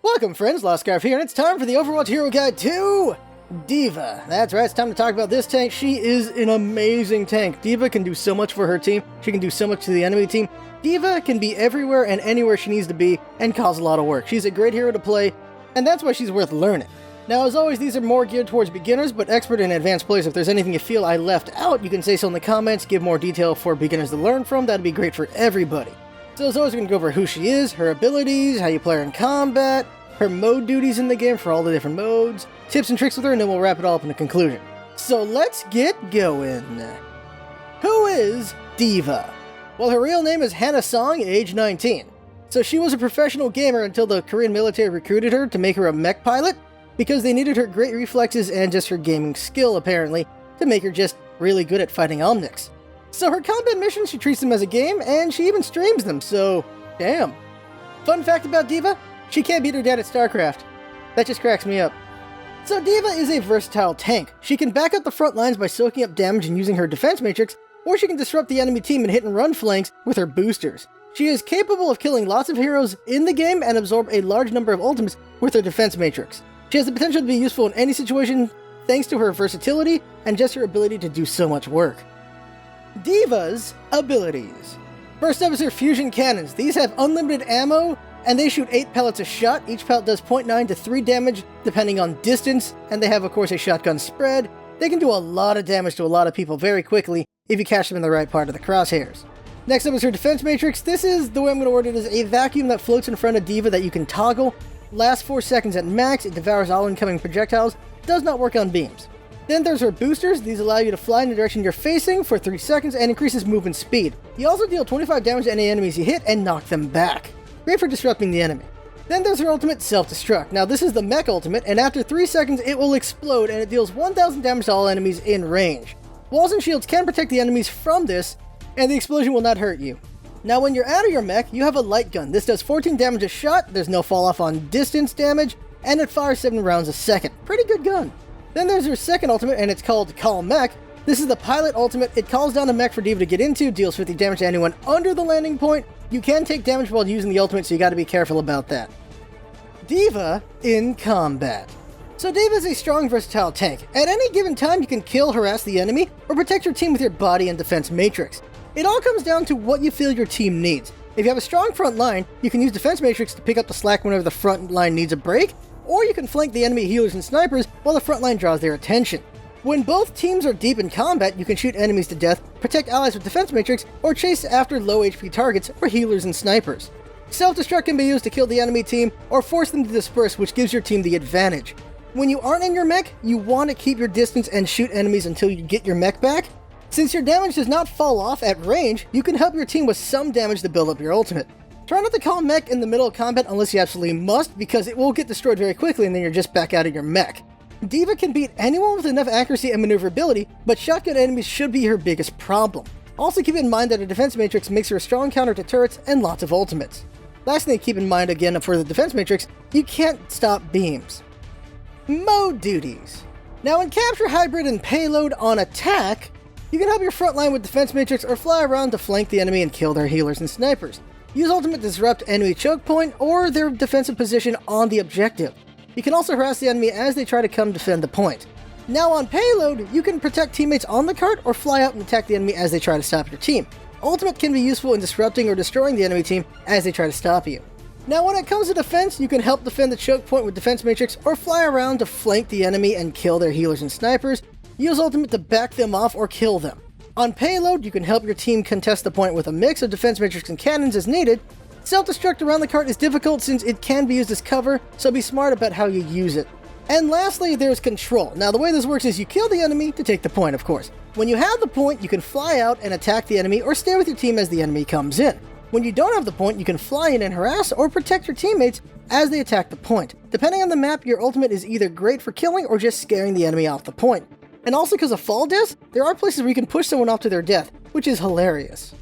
Welcome friends, LostScarf here, and it's time for the Overwatch Hero Guide to D.Va. That's right, it's time to talk about this tank. She is an amazing tank. D.Va can do so much for her team, she can do so much to the enemy team. D.Va can be everywhere and anywhere she needs to be and cause a lot of work. She's a great hero to play, and that's why she's worth learning. Now, as always, these are more geared towards beginners, but expert and advanced players. If there's anything you feel I left out, you can say so in the comments, give more detail for beginners to learn from. That'd be great for everybody. So as always, we're going to go over who she is, her abilities, how you play her in combat, her mode duties in the game for all the different modes, tips and tricks with her, and then we'll wrap it all up in the conclusion. So let's get going. Who is D.Va? Well, her real name is Hannah Song, age 19. So she was a professional gamer until the Korean military recruited her to make her a mech pilot, because they needed her great reflexes and just her gaming skill, apparently, to make her just really good at fighting Omnics. So her combat missions, she treats them as a game, and she even streams them, so damn. Fun fact about D.Va, she can't beat her dad at StarCraft. That just cracks me up. So D.Va is a versatile tank. She can back up the front lines by soaking up damage and using her defense matrix, or she can disrupt the enemy team and hit and run flanks with her boosters. She is capable of killing lots of heroes in the game and absorb a large number of ultimates with her defense matrix. She has the potential to be useful in any situation thanks to her versatility and just her ability to do so much work. D.Va's abilities. First up is her fusion cannons. These have unlimited ammo, and they shoot 8 pellets a shot. Each pellet does 0.9 to 3 damage depending on distance, and they have of course a shotgun spread. They can do a lot of damage to a lot of people very quickly if you catch them in the right part of the crosshairs. Next up is her defense matrix. This is, the way I'm going to word it, is a vacuum that floats in front of D.Va that you can toggle. Lasts 4 seconds at max, it devours all incoming projectiles, does not work on beams. Then there's her boosters. These allow you to fly in the direction you're facing for 3 seconds and increases movement speed. You also deal 25 damage to any enemies you hit and knock them back. Great for disrupting the enemy. Then there's her ultimate, Self-Destruct. Now this is the mech ultimate, and after 3 seconds it will explode and it deals 1000 damage to all enemies in range. Walls and shields can protect the enemies from this, and the explosion will not hurt you. Now when you're out of your mech, you have a light gun. This does 14 damage a shot, there's no fall off on distance damage, and it fires 7 rounds a second. Pretty good gun. Then there's her second ultimate, and it's called Call Mech. This is the pilot ultimate. It calls down a mech for D.Va to get into, deals 50 damage to anyone under the landing point. You can take damage while using the ultimate, so you gotta be careful about that. D.Va in combat. So D.Va is a strong, versatile tank. At any given time, you can kill, harass the enemy, or protect your team with your body and defense matrix. It all comes down to what you feel your team needs. If you have a strong front line, you can use defense matrix to pick up the slack whenever the front line needs a break, or you can flank the enemy healers and snipers while the front line draws their attention. When both teams are deep in combat, you can shoot enemies to death, protect allies with defense matrix, or chase after low HP targets or healers and snipers. Self-destruct can be used to kill the enemy team or force them to disperse, which gives your team the advantage. When you aren't in your mech, you want to keep your distance and shoot enemies until you get your mech back. Since your damage does not fall off at range, you can help your team with some damage to build up your ultimate. Try not to call mech in the middle of combat unless you absolutely must, because it will get destroyed very quickly and then you're just back out of your mech. D.Va can beat anyone with enough accuracy and maneuverability, but shotgun enemies should be her biggest problem. Also keep in mind that her defense matrix makes her a strong counter to turrets and lots of ultimates. Last thing to keep in mind again for the defense matrix, you can't stop beams. Mode duties. Now in Capture, Hybrid, and Payload on attack, you can help your front line with defense matrix or fly around to flank the enemy and kill their healers and snipers. Use ultimate to disrupt enemy choke point or their defensive position on the objective. You can also harass the enemy as they try to come defend the point. Now on Payload, you can protect teammates on the cart or fly out and attack the enemy as they try to stop your team. Ultimate can be useful in disrupting or destroying the enemy team as they try to stop you. Now when it comes to defense, you can help defend the choke point with defense matrix or fly around to flank the enemy and kill their healers and snipers. Use ultimate to back them off or kill them. On Payload, you can help your team contest the point with a mix of defense matrix and cannons as needed. Self-destruct around the cart is difficult since it can be used as cover, so be smart about how you use it. And lastly, there's Control. Now the way this works is you kill the enemy to take the point, of course. When you have the point, you can fly out and attack the enemy or stay with your team as the enemy comes in. When you don't have the point, you can fly in and harass or protect your teammates as they attack the point. Depending on the map, your ultimate is either great for killing or just scaring the enemy off the point. And also because of fall deaths, there are places where you can push someone off to their death, which is hilarious.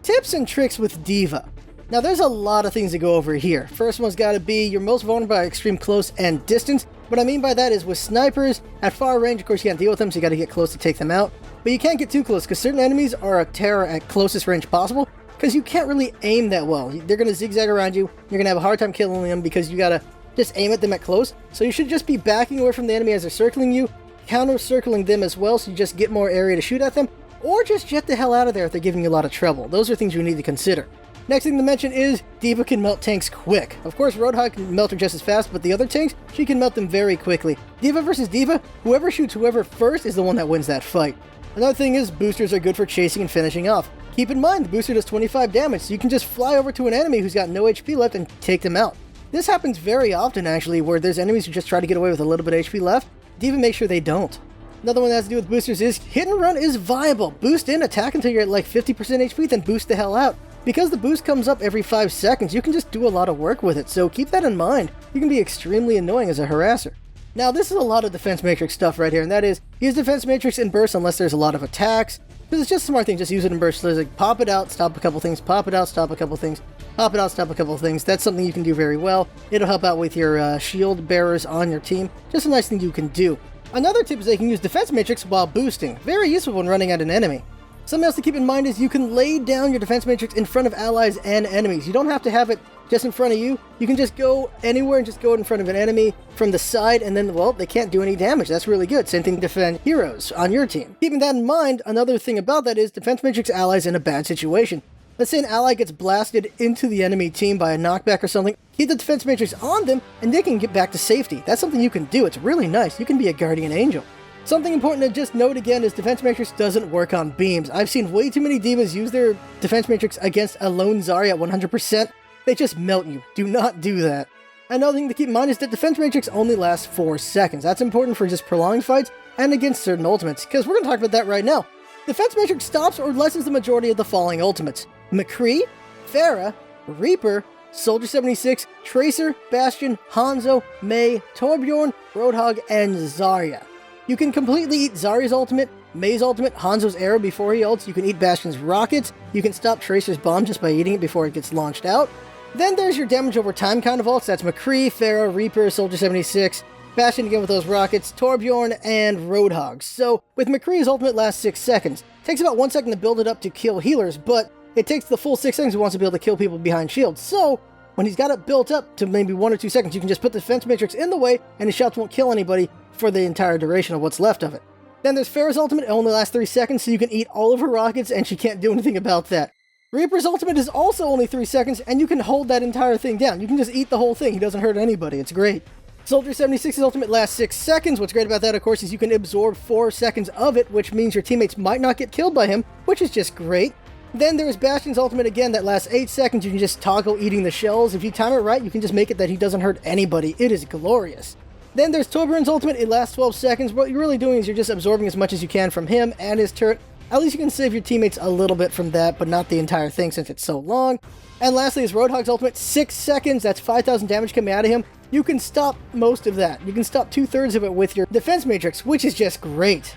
Tips and tricks with D.Va. Now there's a lot of things to go over here. First one's gotta be you're most vulnerable by extreme close and distance. What I mean by that is with snipers, at far range of course you can't deal with them, so you gotta get close to take them out. But you can't get too close because certain enemies are a terror at closest range possible, because you can't really aim that well. They're gonna zigzag around you, you're gonna have a hard time killing them because you gotta just aim at them at close. So you should just be backing away from the enemy as they're circling you, counter-circling them as well so you just get more area to shoot at them, or just jet the hell out of there if they're giving you a lot of trouble. Those are things you need to consider. Next thing to mention is D.Va can melt tanks quick. Of course, Roadhog can melt her just as fast, but the other tanks, she can melt them very quickly. D.Va versus D.Va, whoever shoots whoever first is the one that wins that fight. Another thing is boosters are good for chasing and finishing off. Keep in mind, the booster does 25 damage, so you can just fly over to an enemy who's got no HP left and take them out. This happens very often, actually, where there's enemies who just try to get away with a little bit of HP left. D.Va makes sure they don't. Another one that has to do with boosters is hit and run is viable. Boost in, attack until you're at like 50% HP, then boost the hell out. Because the boost comes up every 5 seconds, you can just do a lot of work with it, so keep that in mind. You can be extremely annoying as a harasser. Now, this is a lot of defense matrix stuff right here, and that is, use defense matrix in bursts unless there's a lot of attacks, because it's just a smart thing, just use it in bursts. So like, pop it out, stop a couple things, pop it out, stop a couple things, pop it out, stop a couple things. That's something you can do very well. It'll help out with your shield bearers on your team. Just a nice thing you can do. Another tip is that you can use defense matrix while boosting. Very useful when running at an enemy. Something else to keep in mind is you can lay down your defense matrix in front of allies and enemies. You don't have to have it just in front of you. You can just go anywhere and just go in front of an enemy from the side, and then, well, they can't do any damage. That's really good. Same thing to defend heroes on your team. Keeping that in mind, another thing about that is defense matrix allies in a bad situation. Let's say an ally gets blasted into the enemy team by a knockback or something. Keep the defense matrix on them, and they can get back to safety. That's something you can do. It's really nice. You can be a guardian angel. Something important to just note again is defense matrix doesn't work on beams. I've seen way too many divas use their defense matrix against a lone Zarya at 100%. They just melt you. Do not do that. Another thing to keep in mind is that defense matrix only lasts 4 seconds. That's important for just prolonged fights and against certain ultimates, because we're going to talk about that right now. Defense matrix stops or lessens the majority of the following ultimates: McCree, Pharah, Reaper, Soldier 76, Tracer, Bastion, Hanzo, Mei, Torbjorn, Roadhog, and Zarya. You can completely eat Zarya's ultimate, Mei's ultimate, Hanzo's arrow before he ults, you can eat Bastion's rockets, you can stop Tracer's bomb just by eating it before it gets launched out. Then there's your damage over time kind of ults, that's McCree, Pharah, Reaper, Soldier 76, Bastion again with those rockets, Torbjorn, and Roadhog. So, with McCree's ultimate lasts 6 seconds. Takes about 1 second to build it up to kill healers, but it takes the full 6 seconds if he wants to be able to kill people behind shields. So, when he's got it built up to maybe 1 or 2 seconds, you can just put the defense matrix in the way, and his shots won't kill anybody for the entire duration of what's left of it. Then there's Pharah's ultimate, it only lasts 3 seconds, so you can eat all of her rockets, and she can't do anything about that. Reaper's ultimate is also only 3 seconds, and you can hold that entire thing down. You can just eat the whole thing, he doesn't hurt anybody, it's great. Soldier 76's ultimate lasts 6 seconds. What's great about that, of course, is you can absorb 4 seconds of it, which means your teammates might not get killed by him, which is just great. Then there's Bastion's ultimate again that lasts 8 seconds. You can just toggle eating the shells. If you time it right, you can just make it that he doesn't hurt anybody. It is glorious. Then there's Torbjorn's ultimate. It lasts 12 seconds. What you're really doing is you're just absorbing as much as you can from him and his turret. At least you can save your teammates a little bit from that, but not the entire thing since it's so long. And lastly is Roadhog's ultimate. 6 seconds. That's 5,000 damage coming out of him. You can stop most of that. You can stop 2/3 of it with your defense matrix, which is just great.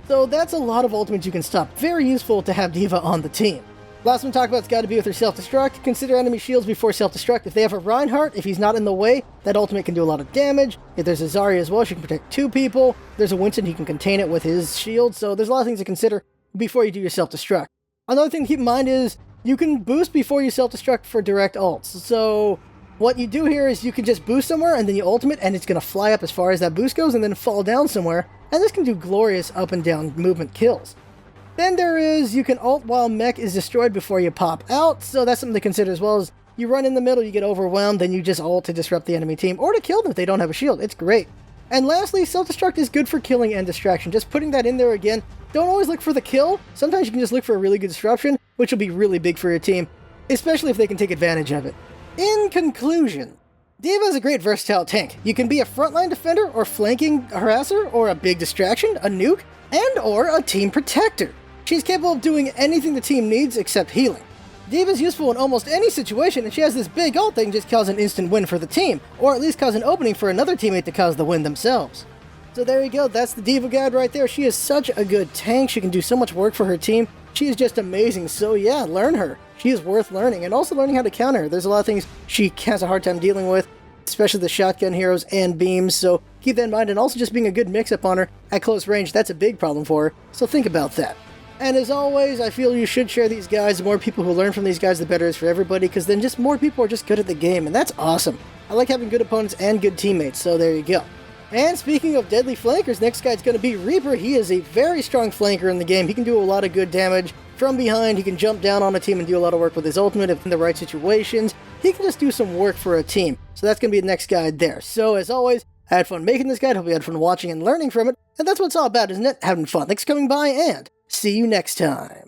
So that's a lot of ultimates you can stop. Very useful to have D.Va on the team. Last one to talk about has got to be with her self-destruct. Consider enemy shields before self-destruct. If they have a Reinhardt, if he's not in the way, that ultimate can do a lot of damage. If there's a Zarya as well, she can protect 2 people. There's a Winston, he can contain it with his shield. So there's a lot of things to consider before you do your self-destruct. Another thing to keep in mind is you can boost before you self-destruct for direct ults. So what you do here is you can just boost somewhere and then you ultimate and it's going to fly up as far as that boost goes and then fall down somewhere. And this can do glorious up and down movement kills. Then there is, you can ult while mech is destroyed before you pop out, so that's something to consider as well. As you run in the middle, you get overwhelmed, then you just ult to disrupt the enemy team, or to kill them if they don't have a shield. It's great. And lastly, self-destruct is good for killing and distraction. Just putting that in there again. Don't always look for the kill. Sometimes you can just look for a really good disruption, which will be really big for your team, especially if they can take advantage of it. In conclusion, D.Va is a great versatile tank. You can be a frontline defender, or flanking harasser, or a big distraction, a nuke, and or a team protector. She's capable of doing anything the team needs except healing. D.Va is useful in almost any situation, and she has this big ult that can just cause an instant win for the team, or at least cause an opening for another teammate to cause the win themselves. So there you go, that's the D.Va guide right there. She is such a good tank, she can do so much work for her team. She is just amazing, so yeah, learn her. She is worth learning, and also learning how to counter her. There's a lot of things she has a hard time dealing with, especially the shotgun heroes and beams, so keep that in mind, and also just being a good mix-up on her at close range, that's a big problem for her, so think about that. And as always, I feel you should share these guys. The more people who learn from these guys, the better it is for everybody, because then just more people are just good at the game, and that's awesome. I like having good opponents and good teammates, so there you go. And speaking of deadly flankers, next guy's going to be Reaper. He is a very strong flanker in the game. He can do a lot of good damage from behind. He can jump down on a team and do a lot of work with his ultimate in the right situations. He can just do some work for a team. So that's going to be the next guide there. So as always, I had fun making this guide. Hope you had fun watching and learning from it. And that's what it's all about, isn't it? Having fun. Thanks for coming by, and see you next time.